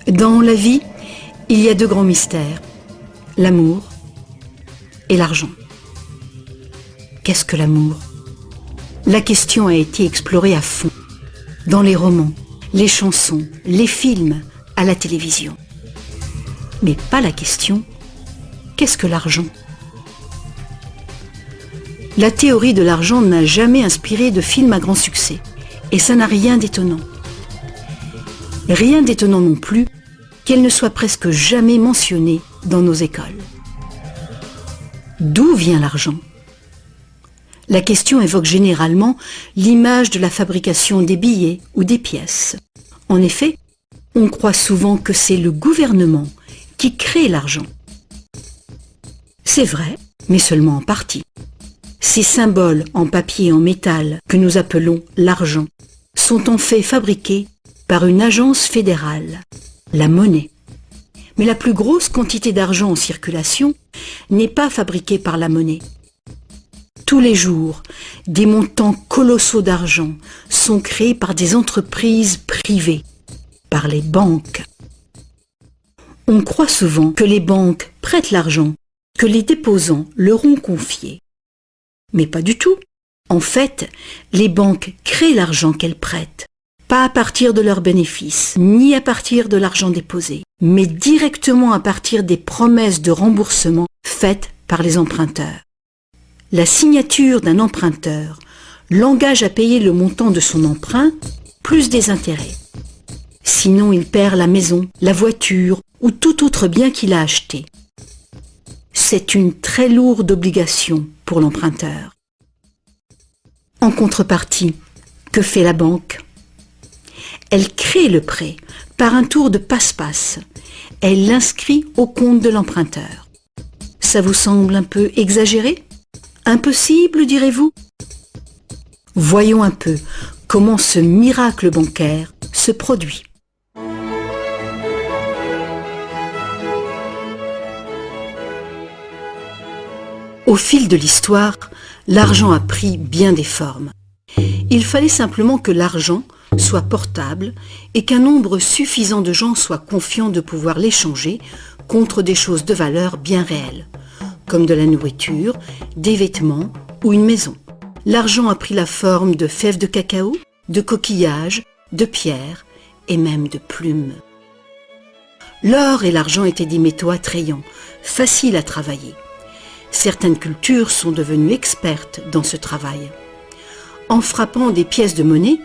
Dans la vie, il y a deux grands mystères, l'amour et l'argent. Qu'est-ce que l'amour? La question a été explorée à fond, dans les romans, les chansons, les films, à la télévision. Mais pas la question, qu'est-ce que l'argent? La théorie de l'argent n'a jamais inspiré de film à grand succès, et ça n'a rien d'étonnant. Rien d'étonnant non plus qu'elle ne soit presque jamais mentionnée dans nos écoles. D'où vient l'argent? La question évoque généralement l'image de la fabrication des billets ou des pièces. En effet, on croit souvent que c'est le gouvernement qui crée l'argent. C'est vrai, mais seulement en partie. Ces symboles en papier et en métal que nous appelons l'argent sont en fait fabriqués par une agence fédérale, la monnaie. Mais la plus grosse quantité d'argent en circulation n'est pas fabriquée par la monnaie. Tous les jours, des montants colossaux d'argent sont créés par des entreprises privées, par les banques. On croit souvent que les banques prêtent l'argent, que les déposants leur ont confié. Mais pas du tout. En fait, les banques créent l'argent qu'elles prêtent. Pas à partir de leurs bénéfices, ni à partir de l'argent déposé, mais directement à partir des promesses de remboursement faites par les emprunteurs. La signature d'un emprunteur l'engage à payer le montant de son emprunt plus des intérêts. Sinon, il perd la maison, la voiture ou tout autre bien qu'il a acheté. C'est une très lourde obligation pour l'emprunteur. En contrepartie, que fait la banque ? Elle crée le prêt par un tour de passe-passe. Elle l'inscrit au compte de l'emprunteur. Ça vous semble un peu exagéré? Impossible, direz-vous? Voyons un peu comment ce miracle bancaire se produit. Au fil de l'histoire, l'argent a pris bien des formes. Il fallait simplement que l'argent soit portable et qu'un nombre suffisant de gens soient confiants de pouvoir l'échanger contre des choses de valeur bien réelles, comme de la nourriture, des vêtements ou une maison. L'argent a pris la forme de fèves de cacao, de coquillages, de pierres et même de plumes. L'or et l'argent étaient des métaux attrayants, faciles à travailler. Certaines cultures sont devenues expertes dans ce travail. En frappant des pièces de monnaie,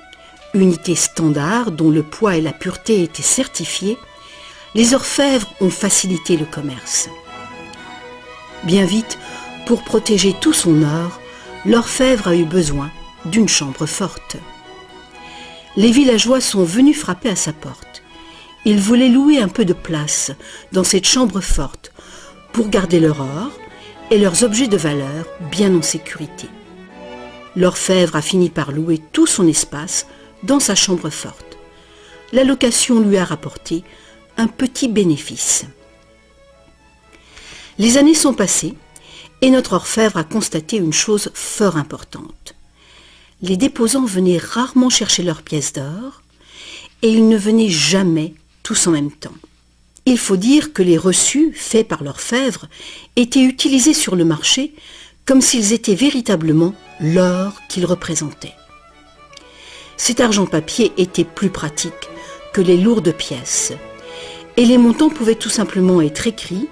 unité standard dont le poids et la pureté étaient certifiés, les orfèvres ont facilité le commerce. Bien vite, pour protéger tout son or, l'orfèvre a eu besoin d'une chambre forte. Les villageois sont venus frapper à sa porte. Ils voulaient louer un peu de place dans cette chambre forte pour garder leur or et leurs objets de valeur bien en sécurité. L'orfèvre a fini par louer tout son espace dans sa chambre forte. La location lui a rapporté un petit bénéfice. Les années sont passées et notre orfèvre a constaté une chose fort importante. Les déposants venaient rarement chercher leurs pièces d'or et ils ne venaient jamais tous en même temps. Il faut dire que les reçus faits par l'orfèvre étaient utilisés sur le marché comme s'ils étaient véritablement l'or qu'ils représentaient. Cet argent papier était plus pratique que les lourdes pièces et les montants pouvaient tout simplement être écrits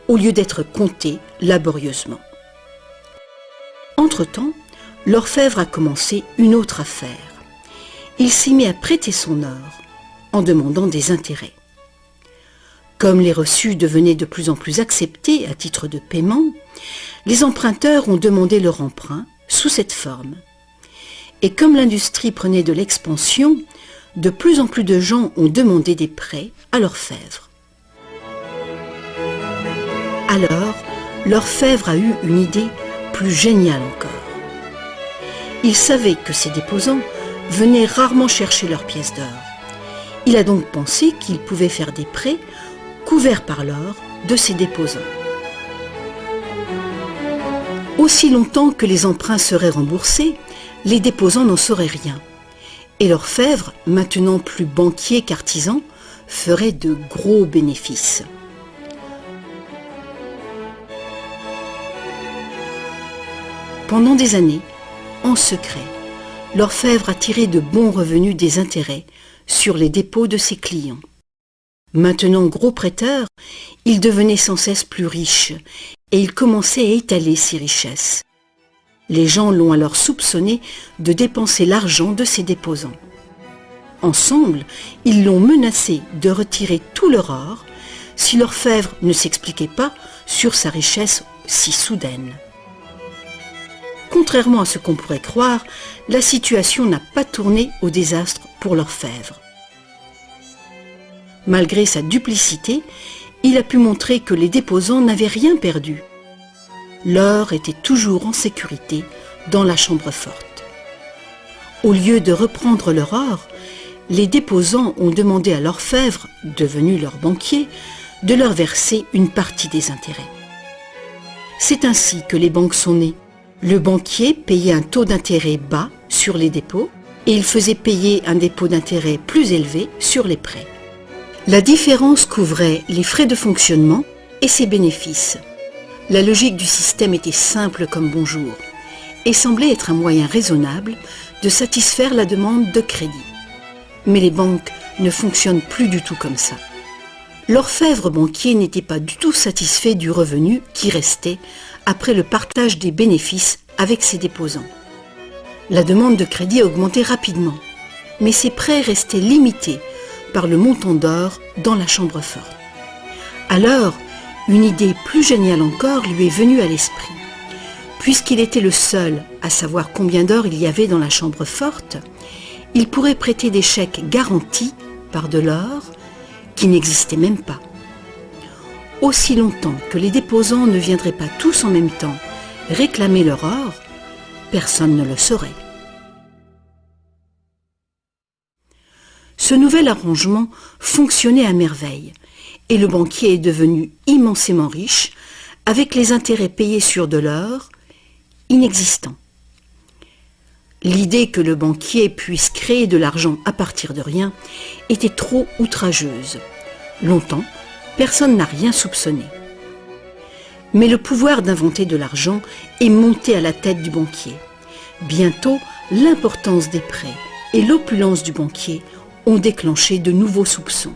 au lieu d'être comptés laborieusement. Entre-temps, l'orfèvre a commencé une autre affaire. il s'y met à prêter son or en demandant des intérêts. Comme les reçus devenaient de plus en plus acceptés à titre de paiement, les emprunteurs ont demandé leur emprunt sous cette forme. Et comme l'industrie prenait de l'expansion, de plus en plus de gens ont demandé des prêts à l'orfèvre. Alors, l'orfèvre a eu une idée plus géniale encore. Il savait que ses déposants venaient rarement chercher leurs pièces d'or. Il a donc pensé qu'il pouvait faire des prêts couverts par l'or de ses déposants. Aussi longtemps que les emprunts seraient remboursés, les déposants n'en sauraient rien. Et l'orfèvre, maintenant plus banquier qu'artisan, ferait de gros bénéfices. Pendant des années, en secret, l'orfèvre a tiré de bons revenus des intérêts sur les dépôts de ses clients. Maintenant gros prêteur, il devenait sans cesse plus riche et il commençait à étaler ses richesses. Les gens l'ont alors soupçonné de dépenser l'argent de ses déposants. Ensemble, ils l'ont menacé de retirer tout leur or si l'orfèvre ne s'expliquait pas sur sa richesse si soudaine. Contrairement à ce qu'on pourrait croire, la situation n'a pas tourné au désastre pour l'orfèvre. Malgré sa duplicité, il a pu montrer que les déposants n'avaient rien perdu. L'or était toujours en sécurité dans la chambre forte. Au lieu de reprendre leur or, les déposants ont demandé à l'orfèvre, devenu leur banquier, de leur verser une partie des intérêts. C'est ainsi que les banques sont nées. Le banquier payait un taux d'intérêt bas sur les dépôts et il faisait payer un dépôt d'intérêt plus élevé sur les prêts. La différence couvrait les frais de fonctionnement et ses bénéfices. La logique du système était simple comme bonjour et semblait être un moyen raisonnable de satisfaire la demande de crédit. Mais les banques ne fonctionnent plus du tout comme ça. L'orfèvre banquier n'était pas du tout satisfait du revenu qui restait après le partage des bénéfices avec ses déposants. La demande de crédit a augmenté rapidement, mais ses prêts restaient limités par le montant d'or dans la chambre forte. Alors, une idée plus géniale encore lui est venue à l'esprit. Puisqu'il était le seul à savoir combien d'or il y avait dans la chambre forte, il pourrait prêter des chèques garantis par de l'or qui n'existait même pas. Aussi longtemps que les déposants ne viendraient pas tous en même temps réclamer leur or, personne ne le saurait. Ce nouvel arrangement fonctionnait à merveille et le banquier est devenu immensément riche avec les intérêts payés sur de l'or inexistant. L'idée que le banquier puisse créer de l'argent à partir de rien était trop outrageuse. Longtemps, personne n'a rien soupçonné. Mais le pouvoir d'inventer de l'argent est monté à la tête du banquier. Bientôt, l'importance des prêts et l'opulence du banquier ont déclenché de nouveaux soupçons.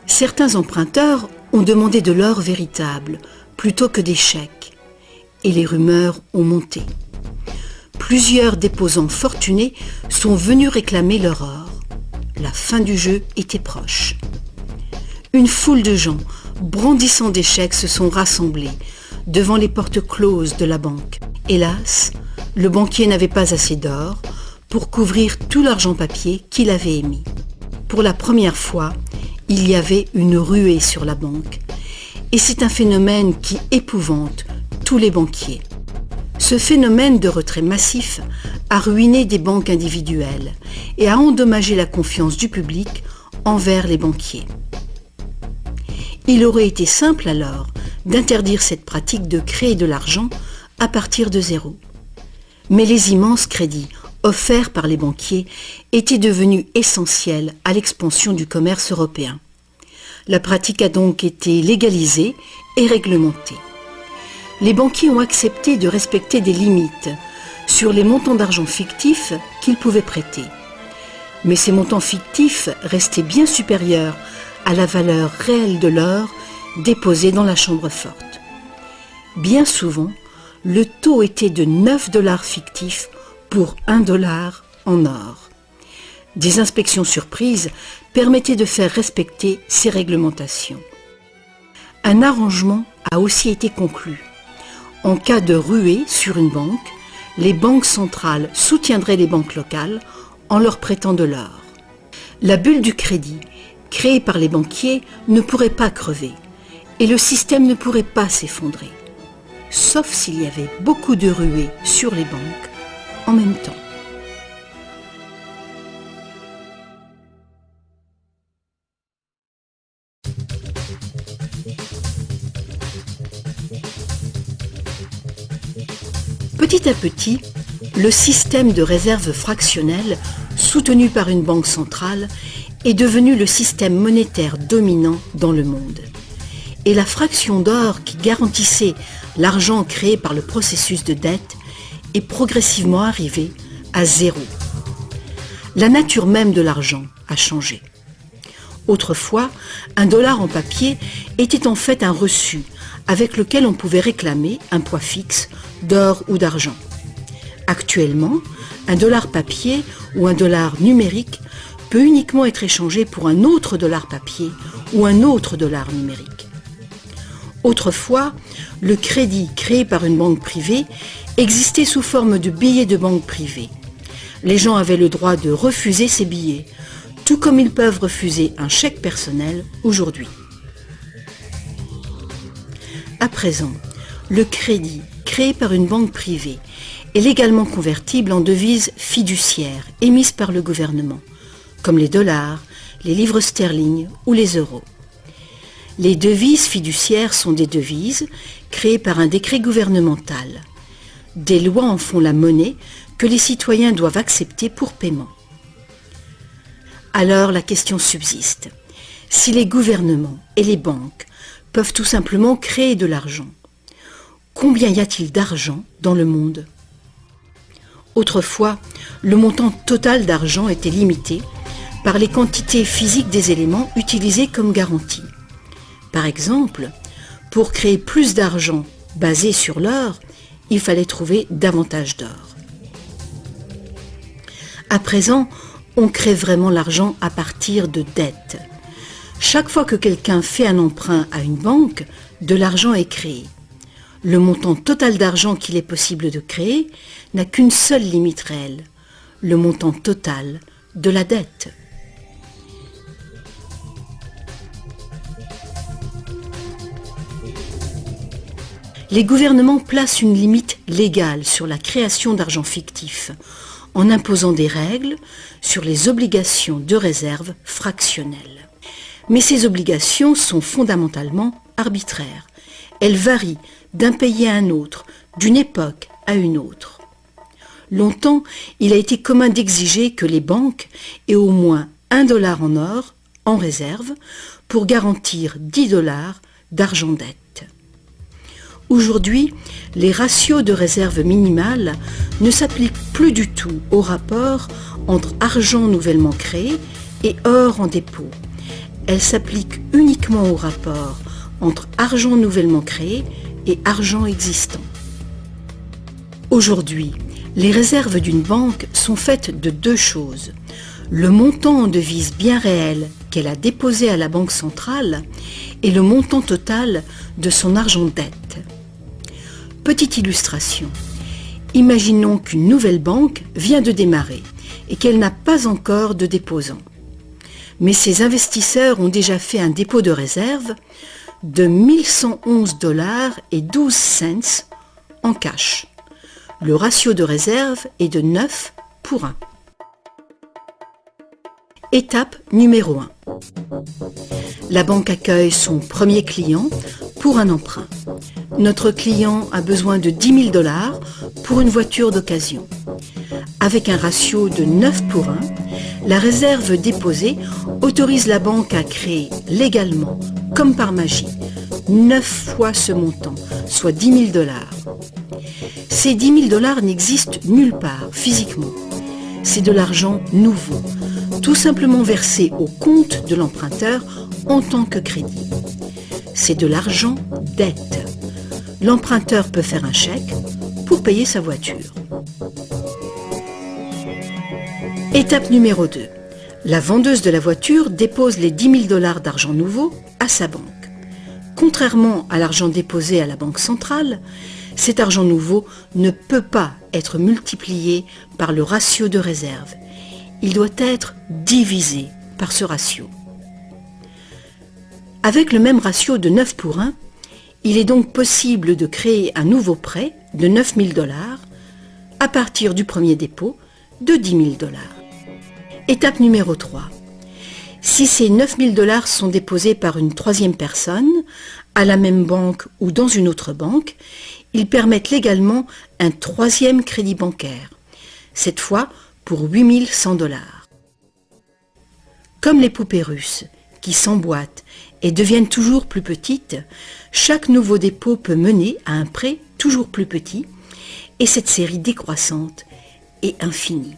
Certains emprunteurs ont demandé de l'or véritable plutôt que des chèques, et les rumeurs ont monté. Plusieurs déposants fortunés sont venus réclamer leur or. La fin du jeu était proche. Une foule de gens, brandissant des chèques, se sont rassemblés devant les portes closes de la banque. Hélas, le banquier n'avait pas assez d'or pour couvrir tout l'argent papier qu'il avait émis. Pour la première fois, il y avait une ruée sur la banque. Et c'est un phénomène qui épouvante tous les banquiers. Ce phénomène de retrait massif a ruiné des banques individuelles et a endommagé la confiance du public envers les banquiers. Il aurait été simple alors d'interdire cette pratique de créer de l'argent à partir de zéro. Mais les immenses crédits offerts par les banquiers étaient devenus essentiels à l'expansion du commerce européen. La pratique a donc été légalisée et réglementée. Les banquiers ont accepté de respecter des limites sur les montants d'argent fictifs qu'ils pouvaient prêter. Mais ces montants fictifs restaient bien supérieurs à la valeur réelle de l'or déposé dans la chambre forte. Bien souvent, le taux était de 9 $ fictifs pour 1 $ en or. Des inspections surprises permettaient de faire respecter ces réglementations. Un arrangement a aussi été conclu. En cas de ruée sur une banque, les banques centrales soutiendraient les banques locales en leur prêtant de l'or. La bulle du crédit, créée par les banquiers, ne pourrait pas crever et le système ne pourrait pas s'effondrer, sauf s'il y avait beaucoup de ruées sur les banques en même temps. Petit à petit, le système de réserve fractionnelle, soutenu par une banque centrale, est devenu le système monétaire dominant dans le monde. Et la fraction d'or qui garantissait l'argent créé par le processus de dette est progressivement arrivée à zéro. La nature même de l'argent a changé. Autrefois, un dollar en papier était en fait un reçu avec lequel on pouvait réclamer un poids fixe d'or ou d'argent. Actuellement, un dollar papier ou un dollar numérique peut uniquement être échangé pour un autre dollar papier ou un autre dollar numérique. Autrefois, le crédit créé par une banque privée existait sous forme de billets de banque privée. Les gens avaient le droit de refuser ces billets, tout comme ils peuvent refuser un chèque personnel aujourd'hui. À présent, le crédit créé par une banque privée est légalement convertible en devises fiduciaires émises par le gouvernement, comme les dollars, les livres sterling ou les euros. Les devises fiduciaires sont des devises créées par un décret gouvernemental. Des lois en font la monnaie que les citoyens doivent accepter pour paiement. Alors la question subsiste. Si les gouvernements et les banques peuvent tout simplement créer de l'argent, combien y a-t-il d'argent dans le monde ? Autrefois, le montant total d'argent était limité par les quantités physiques des éléments utilisés comme garantie. Par exemple, pour créer plus d'argent basé sur l'or, il fallait trouver davantage d'or. À présent, on crée vraiment l'argent à partir de dettes. Chaque fois que quelqu'un fait un emprunt à une banque, de l'argent est créé. Le montant total d'argent qu'il est possible de créer n'a qu'une seule limite réelle, le montant total de la dette. Les gouvernements placent une limite légale sur la création d'argent fictif en imposant des règles sur les obligations de réserve fractionnelles. Mais ces obligations sont fondamentalement arbitraires. Elles varient d'un pays à un autre, d'une époque à une autre. Longtemps, il a été commun d'exiger que les banques aient au moins $1 en or en réserve pour garantir $10 d'argent-dette. Aujourd'hui, les ratios de réserve minimale ne s'appliquent plus du tout au rapport entre argent nouvellement créé et or en dépôt. Elles s'appliquent uniquement au rapport entre argent nouvellement créé et argent existant. Aujourd'hui, les réserves d'une banque sont faites de deux choses. Le montant en devises bien réelles qu'elle a déposé à la banque centrale et le montant total de son argent-dette. Petite illustration. Imaginons qu'une nouvelle banque vient de démarrer et qu'elle n'a pas encore de déposants. Mais ses investisseurs ont déjà fait un dépôt de réserve de $1111,12 en cash. Le ratio de réserve est de 9 pour 1. Étape numéro 1. La banque accueille son premier client pour un emprunt. Notre client a besoin de $10 000 pour une voiture d'occasion. Avec un ratio de 9 pour 1, la réserve déposée autorise la banque à créer légalement, comme par magie, 9 fois ce montant, soit $10 000. Ces $10 000 n'existent nulle part physiquement. C'est de l'argent nouveau, tout simplement versé au compte de l'emprunteur en tant que crédit. C'est de l'argent dette. L'emprunteur peut faire un chèque pour payer sa voiture. Étape numéro 2. La vendeuse de la voiture dépose les 10 000 $ d'argent nouveau à sa banque. Contrairement à l'argent déposé à la banque centrale, cet argent nouveau ne peut pas être multiplié par le ratio de réserve. Il doit être divisé par ce ratio. Avec le même ratio de 9 pour 1, il est donc possible de créer un nouveau prêt de 9 000 $ à partir du premier dépôt de 10 000 $. Étape numéro 3. Si ces 9 000 $ sont déposés par une troisième personne, à la même banque ou dans une autre banque, ils permettent légalement un troisième crédit bancaire, cette fois pour 8 100 $. Comme les poupées russes, qui s'emboîtent et deviennent toujours plus petites, chaque nouveau dépôt peut mener à un prêt toujours plus petit, et cette série décroissante est infinie.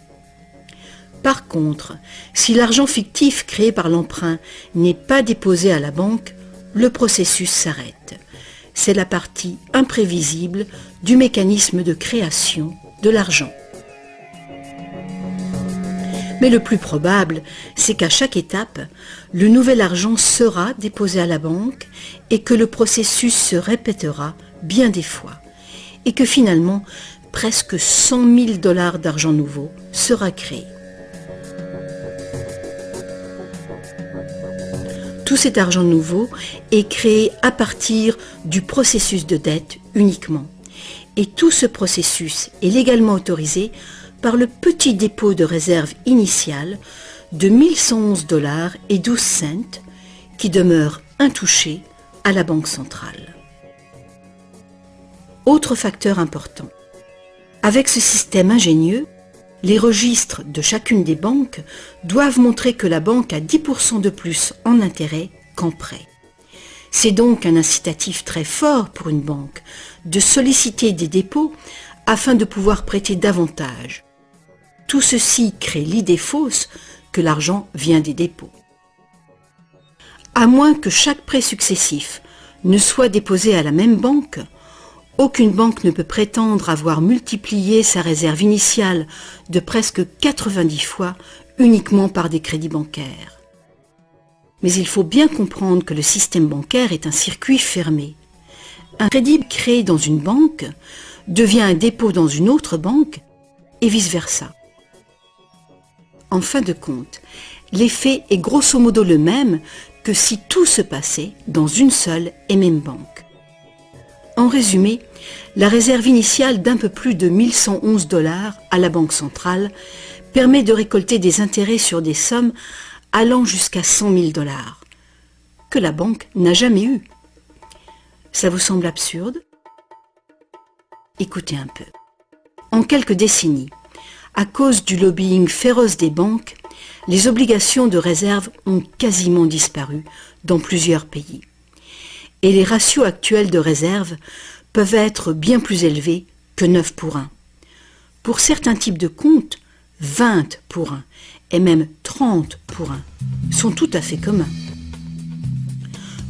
Par contre, si l'argent fictif créé par l'emprunt n'est pas déposé à la banque, le processus s'arrête. C'est la partie imprévisible du mécanisme de création de l'argent. Mais le plus probable, c'est qu'à chaque étape, le nouvel argent sera déposé à la banque et que le processus se répétera bien des fois, et que finalement, presque 100 000 $ d'argent nouveau sera créé. Tout cet argent nouveau est créé à partir du processus de dette uniquement. Et tout ce processus est légalement autorisé par le petit dépôt de réserve initial de 1 111 $ et 12 cents qui demeure intouché à la Banque centrale. Autre facteur important. Avec ce système ingénieux, les registres de chacune des banques doivent montrer que la banque a 10% de plus en intérêt qu'en prêt. C'est donc un incitatif très fort pour une banque de solliciter des dépôts afin de pouvoir prêter davantage. Tout ceci crée l'idée fausse que l'argent vient des dépôts. À moins que chaque prêt successif ne soit déposé à la même banque, aucune banque ne peut prétendre avoir multiplié sa réserve initiale de presque 90 fois uniquement par des crédits bancaires. Mais il faut bien comprendre que le système bancaire est un circuit fermé. Un crédit créé dans une banque devient un dépôt dans une autre banque et vice-versa. En fin de compte, l'effet est grosso modo le même que si tout se passait dans une seule et même banque. En résumé, la réserve initiale d'un peu plus de 1 111 $ à la Banque centrale permet de récolter des intérêts sur des sommes allant jusqu'à 100 000 $, que la banque n'a jamais eu. Ça vous semble absurde? Écoutez un peu. En quelques décennies, à cause du lobbying féroce des banques, les obligations de réserve ont quasiment disparu dans plusieurs pays. Et les ratios actuels de réserve peuvent être bien plus élevés que 9 pour 1. Pour certains types de comptes, 20 pour 1 et même 30 pour 1 sont tout à fait communs.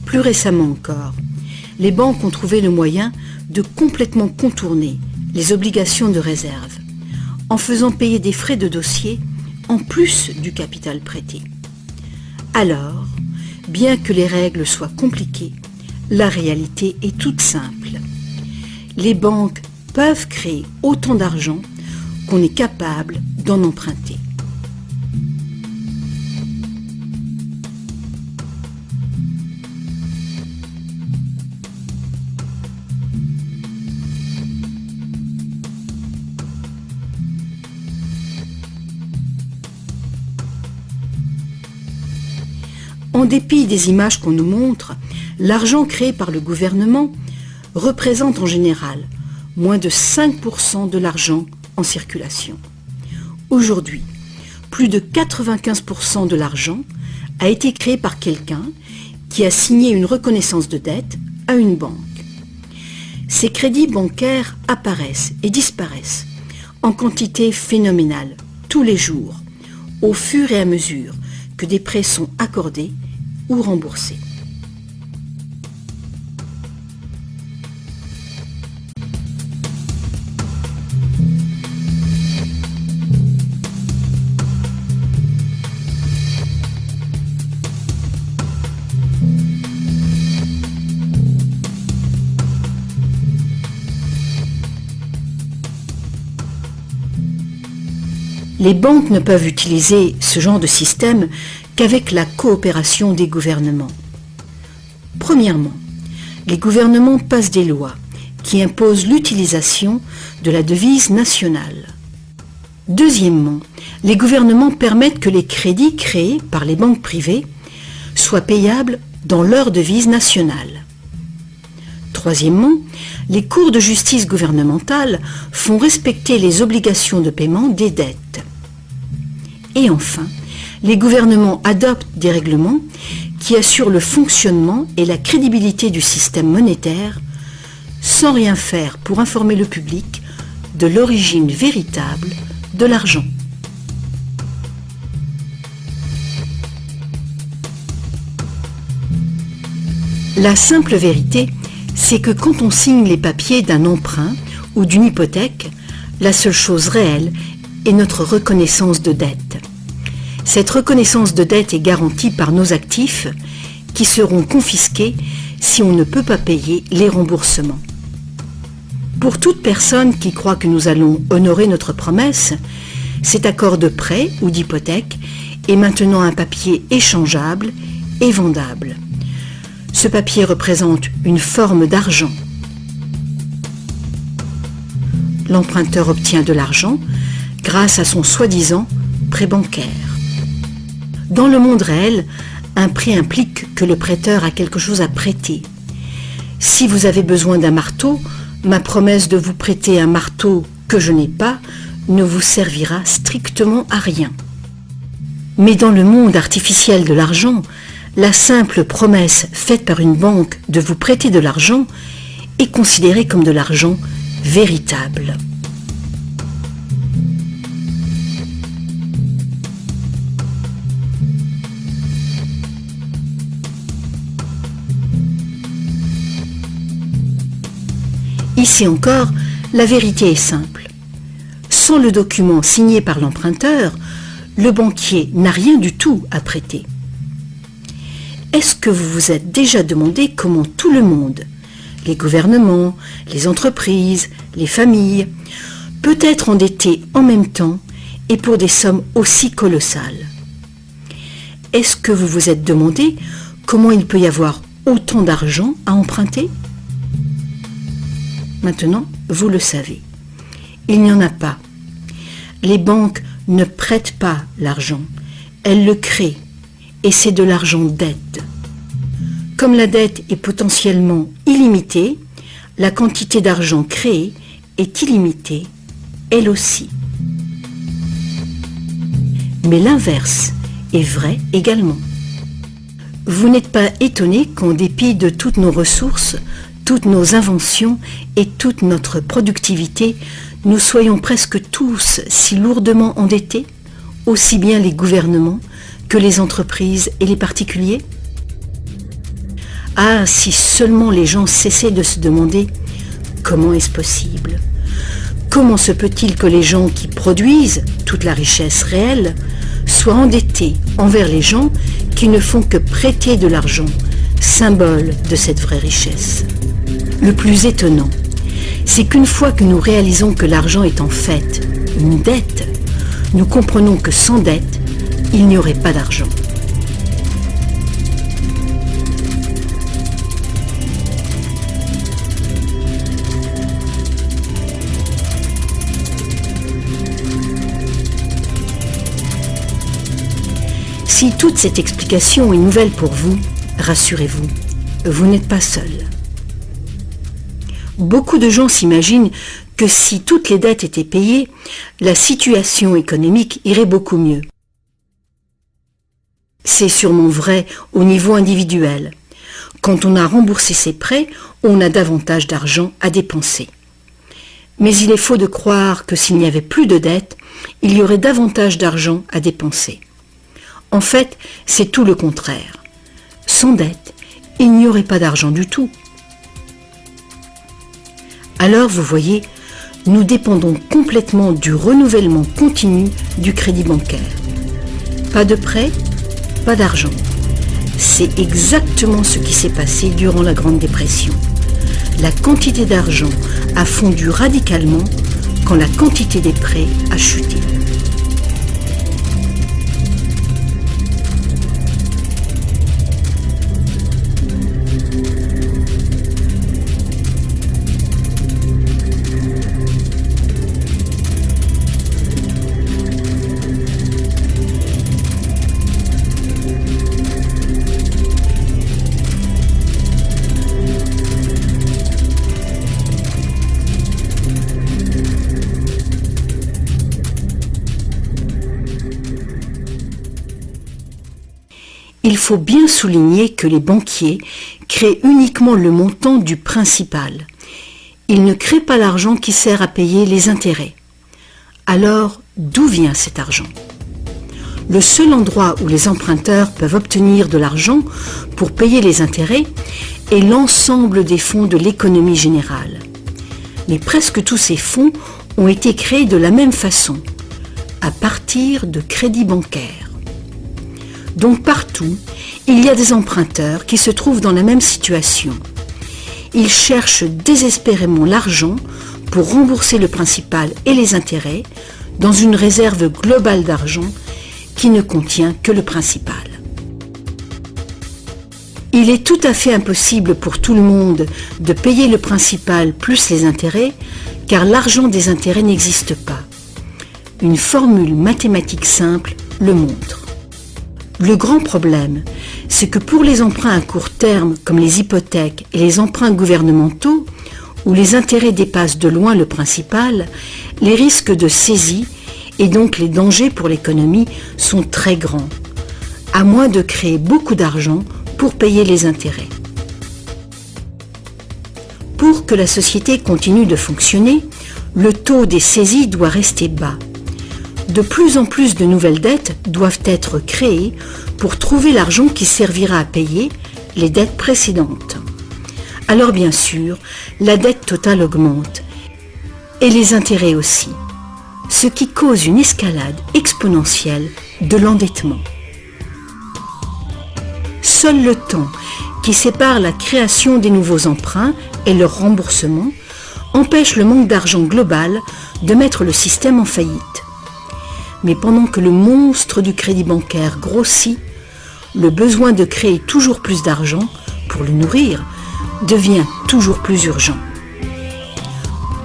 Plus récemment encore, les banques ont trouvé le moyen de complètement contourner les obligations de réserve en faisant payer des frais de dossier en plus du capital prêté. Alors, bien que les règles soient compliquées, la réalité est toute simple. Les banques peuvent créer autant d'argent qu'on est capable d'en emprunter. En dépit des images qu'on nous montre, l'argent créé par le gouvernement représente en général moins de 5% de l'argent en circulation. Aujourd'hui, plus de 95% de l'argent a été créé par quelqu'un qui a signé une reconnaissance de dette à une banque. Ces crédits bancaires apparaissent et disparaissent en quantité phénoménale tous les jours, au fur et à mesure que des prêts sont accordés ou remboursés. Les banques ne peuvent utiliser ce genre de système qu'avec la coopération des gouvernements. Premièrement, les gouvernements passent des lois qui imposent l'utilisation de la devise nationale. Deuxièmement, les gouvernements permettent que les crédits créés par les banques privées soient payables dans leur devise nationale. Troisièmement, les cours de justice gouvernementales font respecter les obligations de paiement des dettes. Et enfin, les gouvernements adoptent des règlements qui assurent le fonctionnement et la crédibilité du système monétaire sans rien faire pour informer le public de l'origine véritable de l'argent. La simple vérité, c'est que quand on signe les papiers d'un emprunt ou d'une hypothèque, la seule chose réelle est notre reconnaissance de dette. Cette reconnaissance de dette est garantie par nos actifs qui seront confisqués si on ne peut pas payer les remboursements. Pour toute personne qui croit que nous allons honorer notre promesse, cet accord de prêt ou d'hypothèque est maintenant un papier échangeable et vendable. Ce papier représente une forme d'argent. L'emprunteur obtient de l'argent grâce à son soi-disant prêt bancaire. Dans le monde réel, un prêt implique que le prêteur a quelque chose à prêter. Si vous avez besoin d'un marteau, ma promesse de vous prêter un marteau que je n'ai pas ne vous servira strictement à rien. Mais dans le monde artificiel de l'argent, la simple promesse faite par une banque de vous prêter de l'argent est considérée comme de l'argent véritable. Ici encore, la vérité est simple. Sans le document signé par l'emprunteur, le banquier n'a rien du tout à prêter. Est-ce que vous vous êtes déjà demandé comment tout le monde, les gouvernements, les entreprises, les familles, peut être endetté en même temps et pour des sommes aussi colossales? Est-ce que vous vous êtes demandé comment il peut y avoir autant d'argent à emprunter? Maintenant, vous le savez. Il n'y en a pas. Les banques ne prêtent pas l'argent, elles le créent, et c'est de l'argent dette. Comme la dette est potentiellement illimitée, la quantité d'argent créée est illimitée, elle aussi. Mais l'inverse est vrai également. Vous n'êtes pas étonné qu'en dépit de toutes nos ressources, toutes nos inventions et toute notre productivité, nous soyons presque tous si lourdement endettés, aussi bien les gouvernements que les entreprises et les particuliers? Ah, si seulement les gens cessaient de se demander comment est-ce possible? Comment se peut-il que les gens qui produisent toute la richesse réelle soient endettés envers les gens qui ne font que prêter de l'argent, symbole de cette vraie richesse? Le plus étonnant, c'est qu'une fois que nous réalisons que l'argent est en fait une dette, nous comprenons que sans dette, il n'y aurait pas d'argent. Si toute cette explication est nouvelle pour vous, rassurez-vous, vous n'êtes pas seul. Beaucoup de gens s'imaginent que si toutes les dettes étaient payées, la situation économique irait beaucoup mieux. C'est sûrement vrai au niveau individuel. Quand on a remboursé ses prêts, on a davantage d'argent à dépenser. Mais il est faux de croire que s'il n'y avait plus de dettes, il y aurait davantage d'argent à dépenser. En fait, c'est tout le contraire. Sans dette, il n'y aurait pas d'argent du tout. Alors, vous voyez, nous dépendons complètement du renouvellement continu du crédit bancaire. Pas de prêt, pas d'argent. C'est exactement ce qui s'est passé durant la Grande Dépression. La quantité d'argent a fondu radicalement quand la quantité des prêts a chuté. Il faut bien souligner que les banquiers créent uniquement le montant du principal. Ils ne créent pas l'argent qui sert à payer les intérêts. Alors, d'où vient cet argent ? Le seul endroit où les emprunteurs peuvent obtenir de l'argent pour payer les intérêts est l'ensemble des fonds de l'économie générale. Mais presque tous ces fonds ont été créés de la même façon, à partir de crédits bancaires. Donc partout, il y a des emprunteurs qui se trouvent dans la même situation. Ils cherchent désespérément l'argent pour rembourser le principal et les intérêts dans une réserve globale d'argent qui ne contient que le principal. Il est tout à fait impossible pour tout le monde de payer le principal plus les intérêts, car l'argent des intérêts n'existe pas. Une formule mathématique simple le montre. Le grand problème, c'est que pour les emprunts à court terme, comme les hypothèques et les emprunts gouvernementaux, où les intérêts dépassent de loin le principal, les risques de saisie et donc les dangers pour l'économie sont très grands, à moins de créer beaucoup d'argent pour payer les intérêts. Pour que la société continue de fonctionner, le taux des saisies doit rester bas. De plus en plus de nouvelles dettes doivent être créées pour trouver l'argent qui servira à payer les dettes précédentes. Alors bien sûr, la dette totale augmente, et les intérêts aussi, ce qui cause une escalade exponentielle de l'endettement. Seul le temps qui sépare la création des nouveaux emprunts et leur remboursement empêche le manque d'argent global de mettre le système en faillite. Mais pendant que le monstre du crédit bancaire grossit, le besoin de créer toujours plus d'argent pour le nourrir devient toujours plus urgent.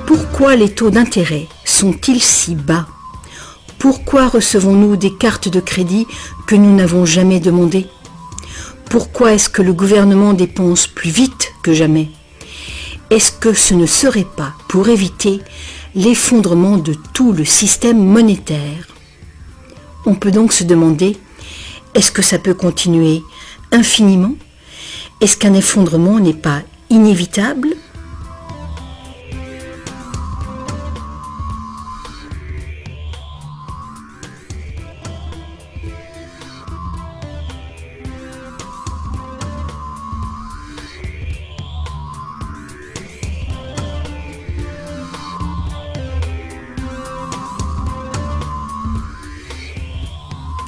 Pourquoi les taux d'intérêt sont-ils si bas ? Pourquoi recevons-nous des cartes de crédit que nous n'avons jamais demandées ? Pourquoi est-ce que le gouvernement dépense plus vite que jamais ? Est-ce que ce ne serait pas pour éviter l'effondrement de tout le système monétaire ? On peut donc se demander, est-ce que ça peut continuer infiniment ? Est-ce qu'un effondrement n'est pas inévitable ?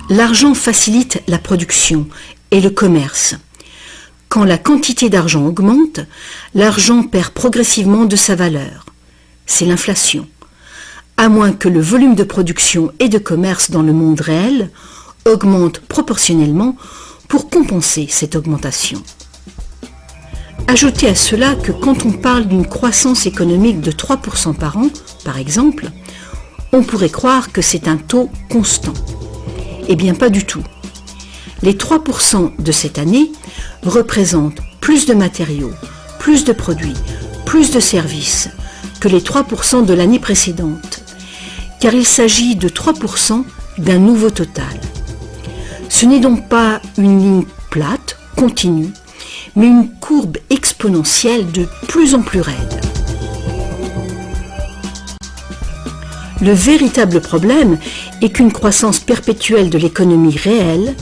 L'argent facilite la production et le commerce. Quand la quantité d'argent augmente, l'argent perd progressivement de sa valeur. C'est l'inflation. À moins que le volume de production et de commerce dans le monde réel augmente proportionnellement pour compenser cette augmentation. Ajoutez à cela que quand on parle d'une croissance économique de 3% par an, par exemple, on pourrait croire que c'est un taux constant. Eh bien pas du tout. Les 3% de cette année représentent plus de matériaux, plus de produits, plus de services que les 3% de l'année précédente, car il s'agit de 3% d'un nouveau total. Ce n'est donc pas une ligne plate, continue, mais une courbe exponentielle de plus en plus raide. Le véritable problème est qu'une croissance perpétuelle de l'économie réelle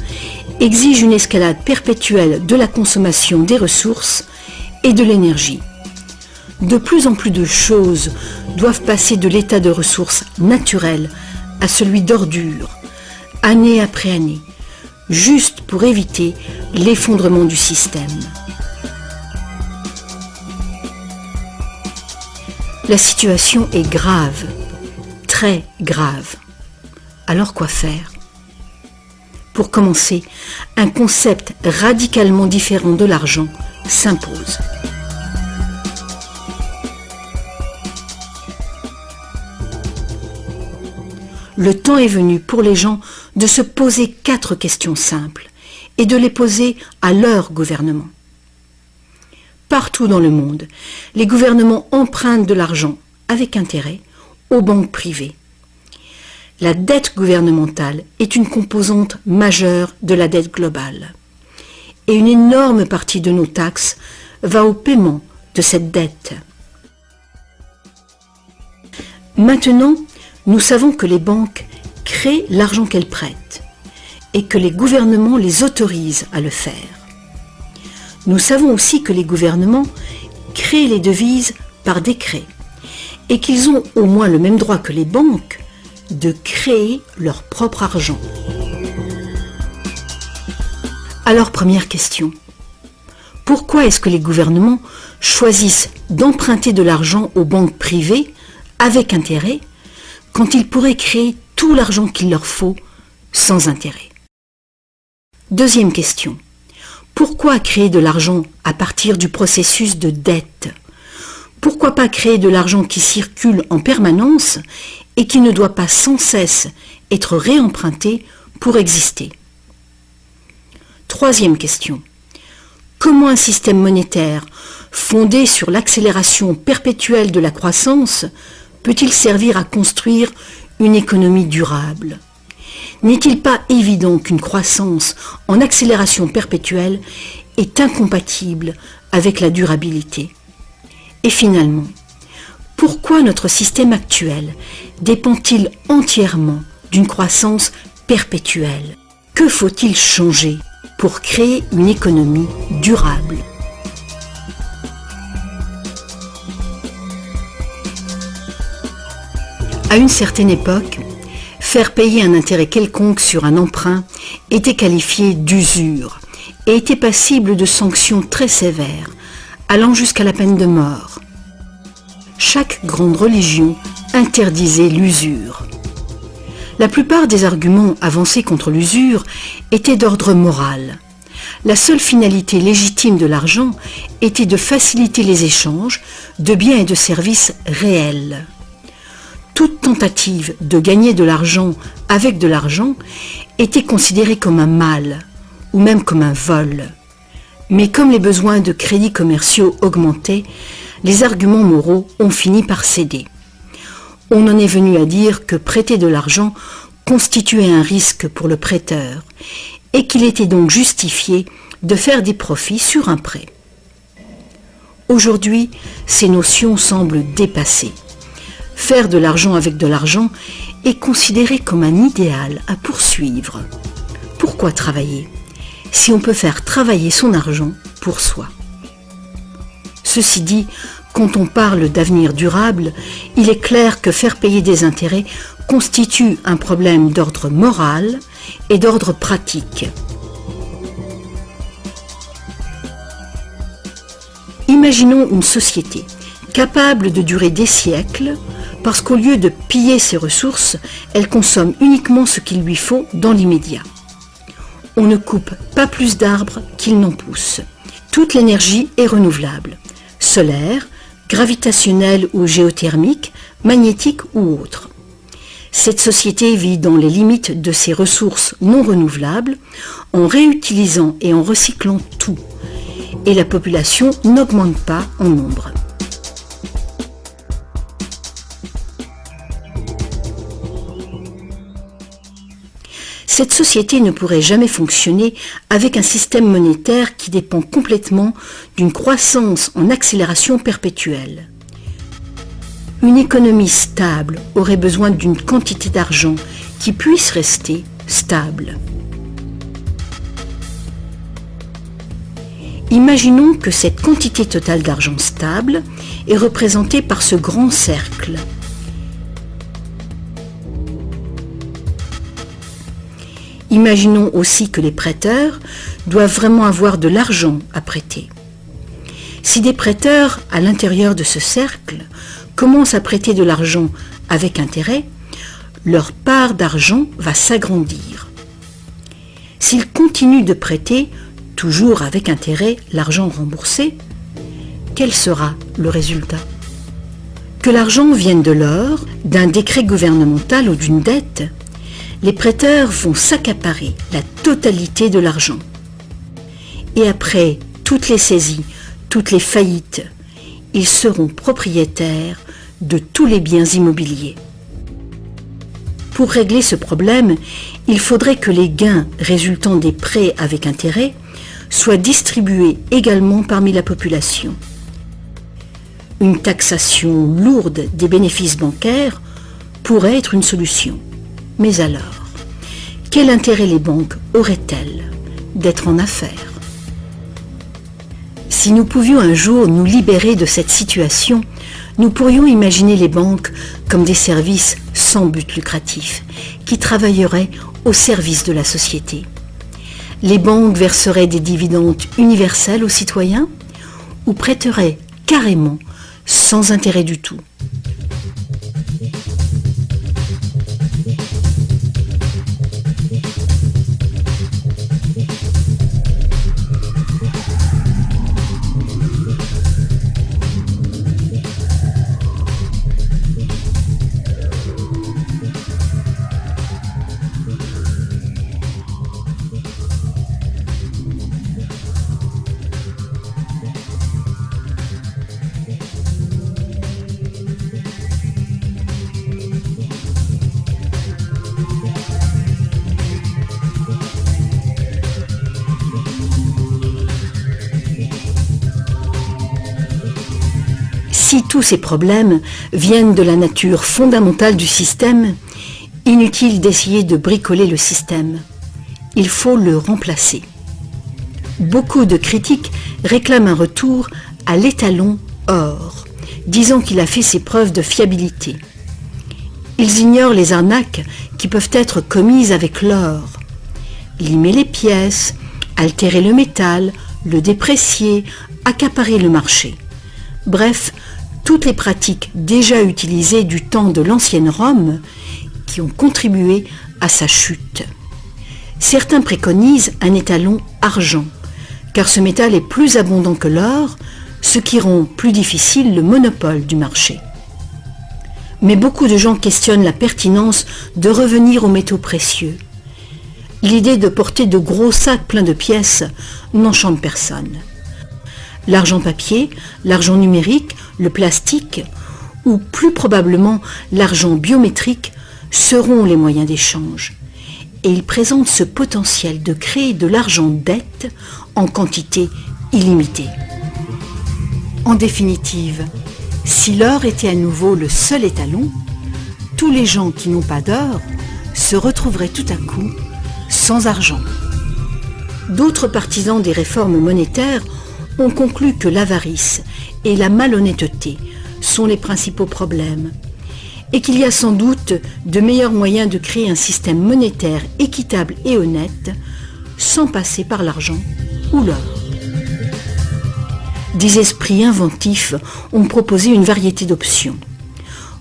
exige une escalade perpétuelle de la consommation des ressources et de l'énergie. De plus en plus de choses doivent passer de l'état de ressources naturelles à celui d'ordures, année après année, juste pour éviter l'effondrement du système. La situation est grave, très grave. Alors quoi faire ? Pour commencer, un concept radicalement différent de l'argent s'impose. Le temps est venu pour les gens de se poser 4 questions simples et de les poser à leur gouvernement. Partout dans le monde, les gouvernements empruntent de l'argent avec intérêt aux banques privées. La dette gouvernementale est une composante majeure de la dette globale. et une énorme partie de nos taxes va au paiement de cette dette. Maintenant, nous savons que les banques créent l'argent qu'elles prêtent et que les gouvernements les autorisent à le faire. Nous savons aussi que les gouvernements créent les devises par décret et qu'ils ont au moins le même droit que les banques de créer leur propre argent. Alors, première question. Pourquoi est-ce que les gouvernements choisissent d'emprunter de l'argent aux banques privées avec intérêt quand ils pourraient créer tout l'argent qu'il leur faut sans intérêt? Deuxième question. Pourquoi créer de l'argent à partir du processus de dette? Pourquoi pas créer de l'argent qui circule en permanence et qui ne doit pas sans cesse être réemprunté pour exister? Troisième question. Comment un système monétaire fondé sur l'accélération perpétuelle de la croissance peut-il servir à construire une économie durable? N'est-il pas évident qu'une croissance en accélération perpétuelle est incompatible avec la durabilité? Et finalement, pourquoi notre système actuel dépend-il entièrement d'une croissance perpétuelle? Que faut-il changer pour créer une économie durable? À une certaine époque, faire payer un intérêt quelconque sur un emprunt était qualifié d'usure et était passible de sanctions très sévères, allant jusqu'à la peine de mort. Chaque grande religion interdisait l'usure. La plupart des arguments avancés contre l'usure étaient d'ordre moral. La seule finalité légitime de l'argent était de faciliter les échanges de biens et de services réels. Toute tentative de gagner de l'argent avec de l'argent était considérée comme un mal, ou même comme un vol. Mais comme les besoins de crédits commerciaux augmentaient, les arguments moraux ont fini par céder. On en est venu à dire que prêter de l'argent constituait un risque pour le prêteur et qu'il était donc justifié de faire des profits sur un prêt. Aujourd'hui, ces notions semblent dépassées. Faire de l'argent avec de l'argent est considéré comme un idéal à poursuivre. Pourquoi travailler si on peut faire travailler son argent pour soi? Ceci dit, quand on parle d'avenir durable, il est clair que faire payer des intérêts constitue un problème d'ordre moral et d'ordre pratique. Imaginons une société capable de durer des siècles parce qu'au lieu de piller ses ressources, elle consomme uniquement ce qu'il lui faut dans l'immédiat. On ne coupe pas plus d'arbres qu'il n'en pousse. Toute l'énergie est renouvelable, solaire, gravitationnelle ou géothermique, magnétique ou autre. Cette société vit dans les limites de ses ressources non renouvelables en réutilisant et en recyclant tout. Et la population n'augmente pas en nombre. Cette société ne pourrait jamais fonctionner avec un système monétaire qui dépend complètement d'une croissance en accélération perpétuelle. Une économie stable aurait besoin d'une quantité d'argent qui puisse rester stable. Imaginons que cette quantité totale d'argent stable est représentée par ce grand cercle. Imaginons aussi que les prêteurs doivent vraiment avoir de l'argent à prêter. Si des prêteurs, à l'intérieur de ce cercle, commencent à prêter de l'argent avec intérêt, leur part d'argent va s'agrandir. S'ils continuent de prêter, toujours avec intérêt, l'argent remboursé, quel sera le résultat? Que l'argent vienne de l'or, d'un décret gouvernemental ou d'une dette, les prêteurs vont s'accaparer la totalité de l'argent. Et après toutes les saisies, toutes les faillites, ils seront propriétaires de tous les biens immobiliers. Pour régler ce problème, il faudrait que les gains résultant des prêts avec intérêt soit distribuée également parmi la population. Une taxation lourde des bénéfices bancaires pourrait être une solution. Mais alors, quel intérêt les banques auraient-elles d'être en affaires? Si nous pouvions un jour nous libérer de cette situation, nous pourrions imaginer les banques comme des services sans but lucratif, qui travailleraient au service de la société. Les banques verseraient des dividendes universels aux citoyens ou prêteraient carrément sans intérêt du tout. Si tous ces problèmes viennent de la nature fondamentale du système, inutile d'essayer de bricoler le système. Il faut le remplacer. Beaucoup de critiques réclament un retour à l'étalon or, disant qu'il a fait ses preuves de fiabilité. Ils ignorent les arnaques qui peuvent être commises avec l'or. Limer les pièces, altérer le métal, le déprécier, accaparer le marché. Bref, toutes les pratiques déjà utilisées du temps de l'ancienne Rome qui ont contribué à sa chute. Certains préconisent un étalon argent, car ce métal est plus abondant que l'or, ce qui rend plus difficile le monopole du marché. Mais beaucoup de gens questionnent la pertinence de revenir aux métaux précieux. L'idée de porter de gros sacs pleins de pièces n'enchante personne. L'argent papier, l'argent numérique, le plastique, ou plus probablement l'argent biométrique seront les moyens d'échange. Et ils présentent ce potentiel de créer de l'argent dette en quantité illimitée. En définitive, si l'or était à nouveau le seul étalon, tous les gens qui n'ont pas d'or se retrouveraient tout à coup sans argent. D'autres partisans des réformes monétaires ont conclu que l'avarice et la malhonnêteté sont les principaux problèmes et qu'il y a sans doute de meilleurs moyens de créer un système monétaire équitable et honnête sans passer par l'argent ou l'or. Des esprits inventifs ont proposé une variété d'options.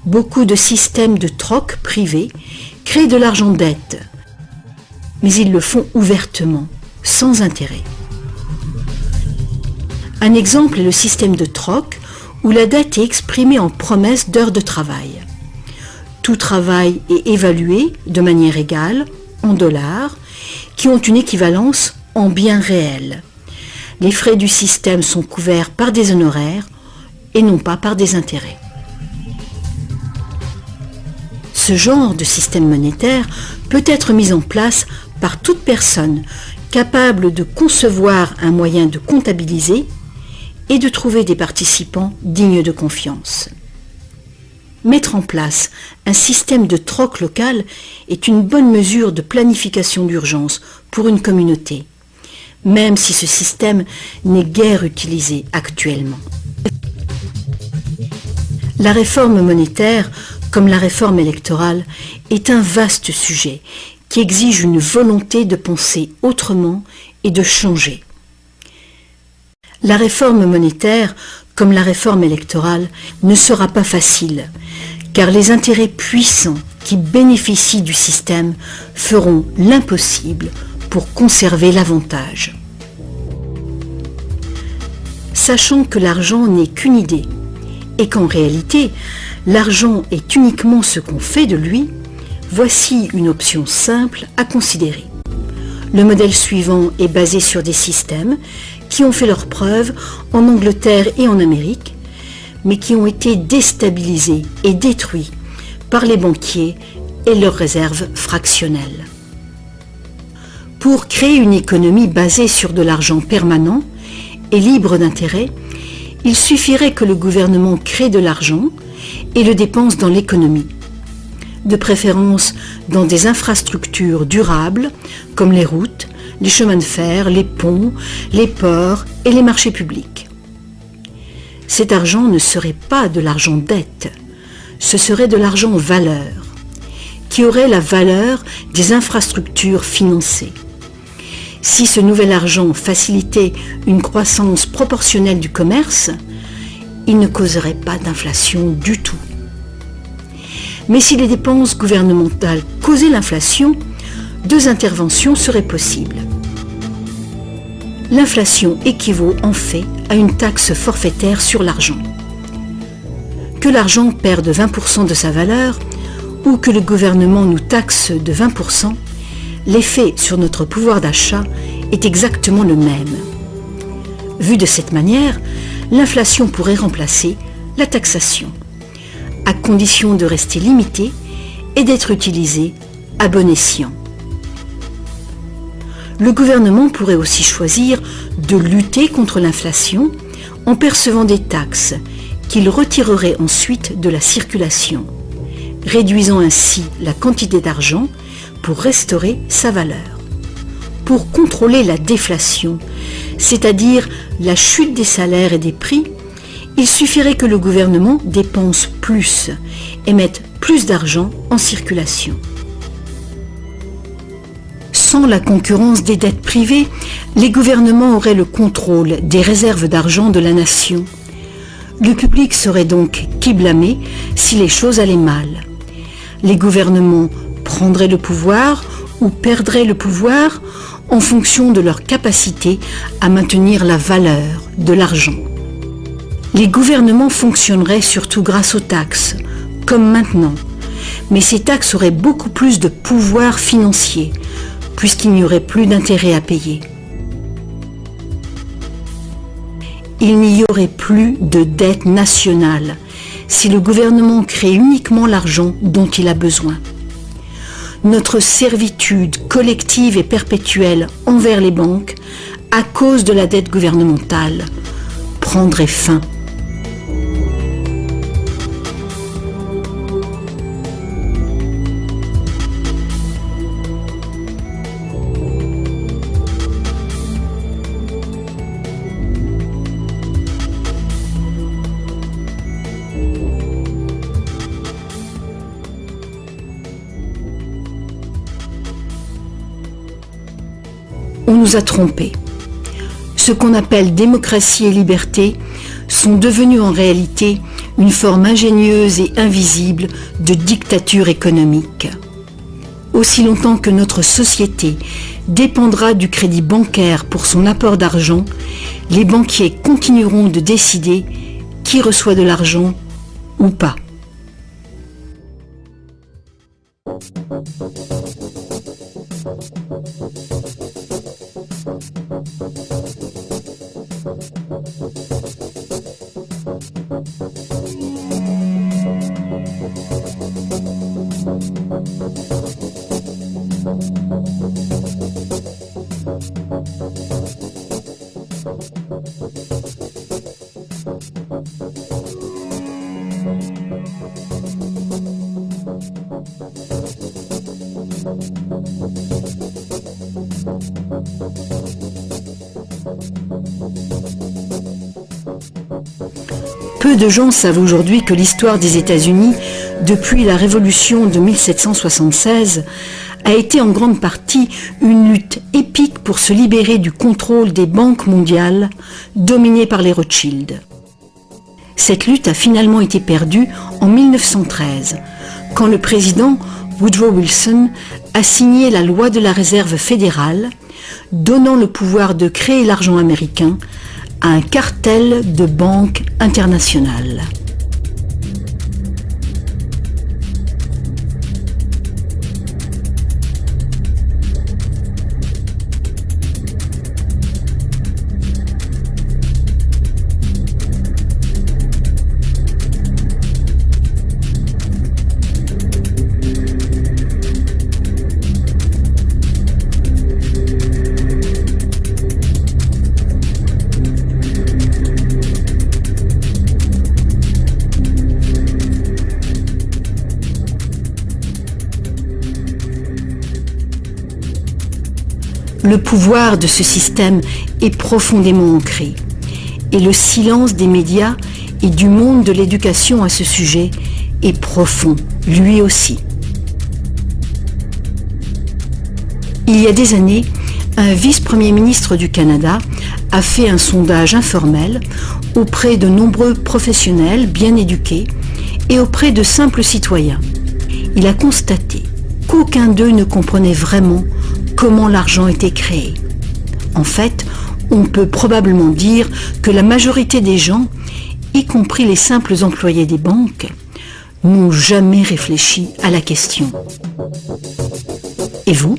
Beaucoup de systèmes de troc privés créent de l'argent dette, mais ils le font ouvertement, sans intérêt. Un exemple est le système de troc où la dette est exprimée en promesse d'heures de travail. Tout travail est évalué de manière égale en dollars qui ont une équivalence en biens réels. Les frais du système sont couverts par des honoraires et non pas par des intérêts. Ce genre de système monétaire peut être mis en place par toute personne capable de concevoir un moyen de comptabiliser et de trouver des participants dignes de confiance. Mettre en place un système de troc local est une bonne mesure de planification d'urgence pour une communauté, même si ce système n'est guère utilisé actuellement. La réforme monétaire, comme la réforme électorale, est un vaste sujet qui exige une volonté de penser autrement et de changer. La réforme monétaire, comme la réforme électorale, ne sera pas facile, car les intérêts puissants qui bénéficient du système feront l'impossible pour conserver l'avantage. Sachant que l'argent n'est qu'une idée, et qu'en réalité, l'argent est uniquement ce qu'on fait de lui, voici une option simple à considérer. Le modèle suivant est basé sur des systèmes qui ont fait leurs preuves en Angleterre et en Amérique, mais qui ont été déstabilisés et détruits par les banquiers et leurs réserves fractionnelles. Pour créer une économie basée sur de l'argent permanent et libre d'intérêt, il suffirait que le gouvernement crée de l'argent et le dépense dans l'économie, de préférence dans des infrastructures durables comme les routes, les chemins de fer, les ponts, les ports et les marchés publics. Cet argent ne serait pas de l'argent dette, ce serait de l'argent valeur, qui aurait la valeur des infrastructures financées. Si ce nouvel argent facilitait une croissance proportionnelle du commerce, il ne causerait pas d'inflation du tout. Mais si les dépenses gouvernementales causaient l'inflation, deux interventions seraient possibles. L'inflation équivaut en fait à une taxe forfaitaire sur l'argent. Que l'argent perde 20% de sa valeur ou que le gouvernement nous taxe de 20%, l'effet sur notre pouvoir d'achat est exactement le même. Vu de cette manière, l'inflation pourrait remplacer la taxation, à condition de rester limitée et d'être utilisée à bon escient. Le gouvernement pourrait aussi choisir de lutter contre l'inflation en percevant des taxes qu'il retirerait ensuite de la circulation, réduisant ainsi la quantité d'argent pour restaurer sa valeur. Pour contrôler la déflation, c'est-à-dire la chute des salaires et des prix, il suffirait que le gouvernement dépense plus et mette plus d'argent en circulation. Sans la concurrence des dettes privées, les gouvernements auraient le contrôle des réserves d'argent de la nation. Le public serait donc qui blâmer si les choses allaient mal. Les gouvernements prendraient le pouvoir ou perdraient le pouvoir en fonction de leur capacité à maintenir la valeur de l'argent. Les gouvernements fonctionneraient surtout grâce aux taxes, comme maintenant, mais ces taxes auraient beaucoup plus de pouvoir financier, puisqu'il n'y aurait plus d'intérêt à payer. Il n'y aurait plus de dette nationale si le gouvernement crée uniquement l'argent dont il a besoin. Notre servitude collective et perpétuelle envers les banques, à cause de la dette gouvernementale, prendrait fin. On nous a trompés. Ce qu'on appelle démocratie et liberté sont devenus en réalité une forme ingénieuse et invisible de dictature économique. Aussi longtemps que notre société dépendra du crédit bancaire pour son apport d'argent, les banquiers continueront de décider qui reçoit de l'argent ou pas. Peu de gens savent aujourd'hui que l'histoire des États-Unis, depuis la Révolution de 1776, a été en grande partie une lutte épique pour se libérer du contrôle des banques mondiales dominées par les Rothschild. Cette lutte a finalement été perdue en 1913, quand le président Woodrow Wilson a signé la loi de la Réserve fédérale, donnant le pouvoir de créer l'argent américain à un cartel de banques internationales. Le pouvoir de ce système est profondément ancré et le silence des médias et du monde de l'éducation à ce sujet est profond, lui aussi. Il y a des années, un vice-premier ministre du Canada a fait un sondage informel auprès de nombreux professionnels bien éduqués et auprès de simples citoyens. Il a constaté qu'aucun d'eux ne comprenait vraiment comment l'argent était créé. En fait, on peut probablement dire que la majorité des gens, y compris les simples employés des banques, n'ont jamais réfléchi à la question. Et vous ?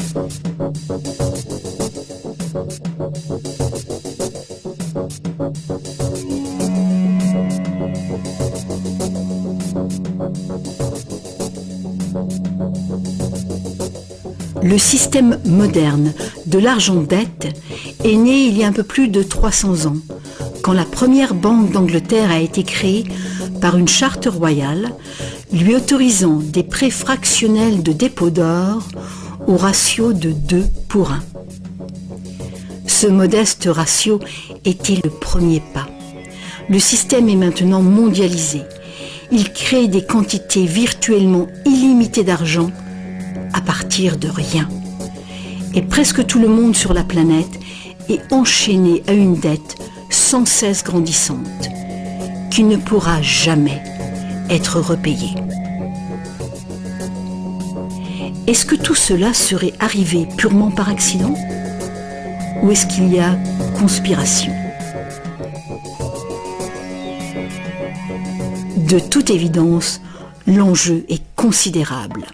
Le système moderne de l'argent-dette est né il y a un peu plus de 300 ans, quand la première banque d'Angleterre a été créée par une charte royale, lui autorisant des prêts fractionnels de dépôt d'or au ratio de 2 pour 1. Ce modeste ratio était le premier pas. Le système est maintenant mondialisé. Il crée des quantités virtuellement illimitées d'argent à partir de rien. Et presque tout le monde sur la planète est enchaîné à une dette sans cesse grandissante, qui ne pourra jamais être repayée. Est-ce que tout cela serait arrivé purement par accident? Ou est-ce qu'il y a conspiration? De toute évidence, l'enjeu est considérable.